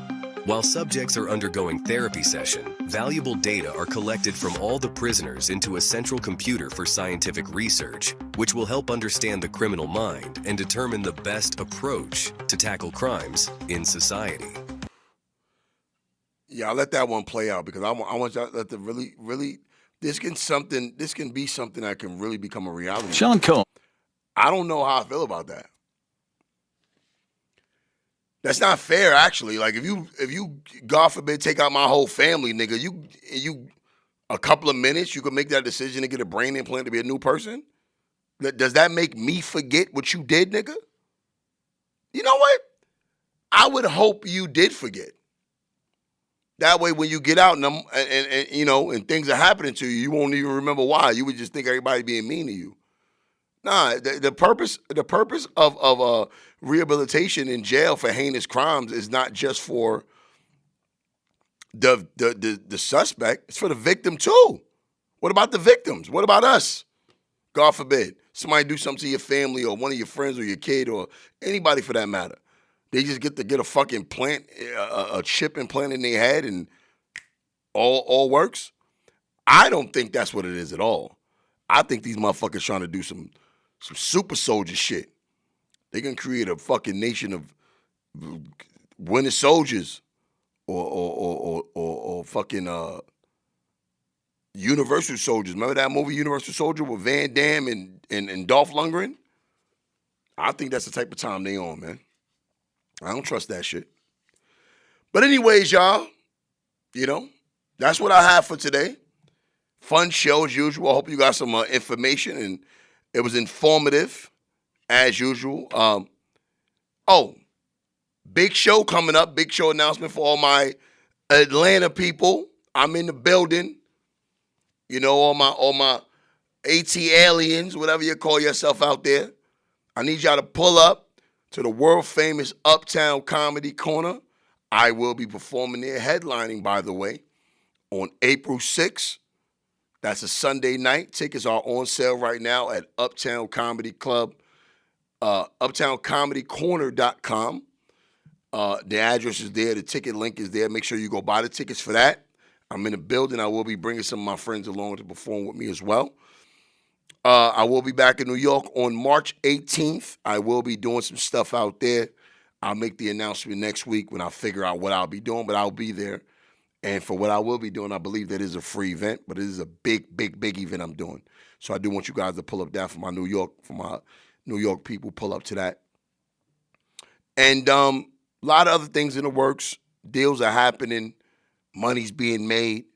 [SPEAKER 16] While subjects are undergoing therapy session, valuable data are collected from all the prisoners into a central computer for scientific research, which will help understand the criminal mind and determine the best approach to tackle crimes in society.
[SPEAKER 1] Yeah, I'll let that one play out because I want y'all to let the really, this can be something that can really become a reality.
[SPEAKER 17] Sean Combs.
[SPEAKER 1] I don't know how I feel about that. That's not fair, actually. Like if you God forbid take out my whole family, nigga, you a couple of minutes you can make that decision to get a brain implant to be a new person. Does that make me forget what you did, nigga? You know what? I would hope you did forget. That way, when you get out and you know and things are happening to you, you won't even remember why. You would just think everybody being mean to you. Nah, the purpose of rehabilitation in jail for heinous crimes is not just for the suspect; it's for the victim too. What about the victims? What about us? God forbid somebody do something to your family or one of your friends or your kid or anybody for that matter. They just get a fucking a chip implanted in their head and all works. I don't think that's what it is at all. I think these motherfuckers trying to do some super soldier shit. They can create a fucking nation of winter soldiers or fucking Universal Soldiers. Remember that movie Universal Soldier with Van Damme and Dolph Lundgren? I think that's the type of time they on, man. I don't trust that shit. But anyways, y'all, you know, that's what I have for today. Fun show as usual. I hope you got some information and it was informative as usual. Big show coming up. Big show announcement for all my Atlanta people. I'm in the building. You know, all my AT aliens, whatever you call yourself out there. I need y'all to pull up to the world famous Uptown Comedy Corner. I will be performing there, headlining, by the way, on April 6th. That's a Sunday night. Tickets are on sale right now at Uptown Comedy Club, uptowncomedycorner.com. The address is there. The ticket link is there. Make sure you go buy the tickets for that. I'm in the building. I will be bringing some of my friends along to perform with me as well. I will be back in New York on March 18th. I will be doing some stuff out there. I'll make the announcement next week when I figure out what I'll be doing, but I'll be there. And for what I will be doing, I believe that is a free event, but it is a big, big, big event I'm doing. So I do want you guys to pull up that for my New York people, pull up to that. And a lot of other things in the works. Deals are happening. Money's being made.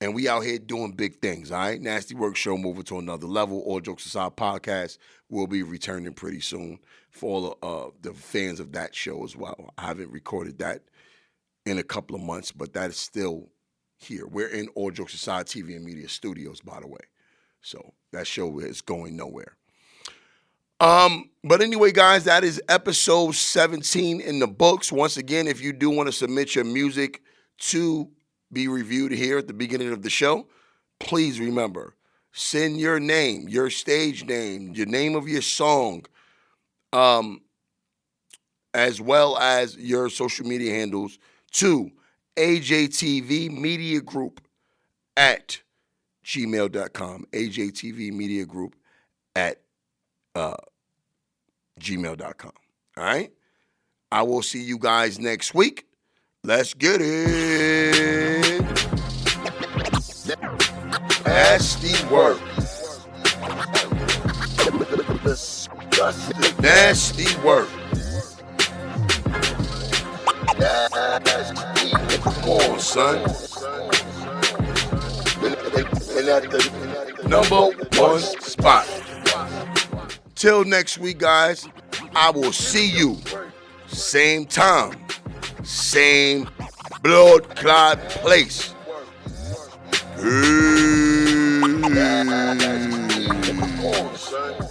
[SPEAKER 1] And we out here doing big things, all right? Nasty Work Show moving to another level. All Jokes Aside podcast will be returning pretty soon for all the fans of that show as well. I haven't recorded that in a couple of months, but that is still here. We're in All Jokes Aside TV and Media Studios, by the way. So that show is going nowhere. But anyway, guys, that is episode 17 in the books. Once again, if you do want to submit your music to be reviewed here at the beginning of the show, please remember, send your name, your stage name, your name of your song, as well as your social media handles to AJTV Media Group at gmail.com. AJTV Media Group at gmail.com. All right? I will see you guys next week. Let's get it. Nasty work. Nasty work. Come on, son. #1 spot. Till next week, guys, I will see you same time, same blood clot place. Come on, son.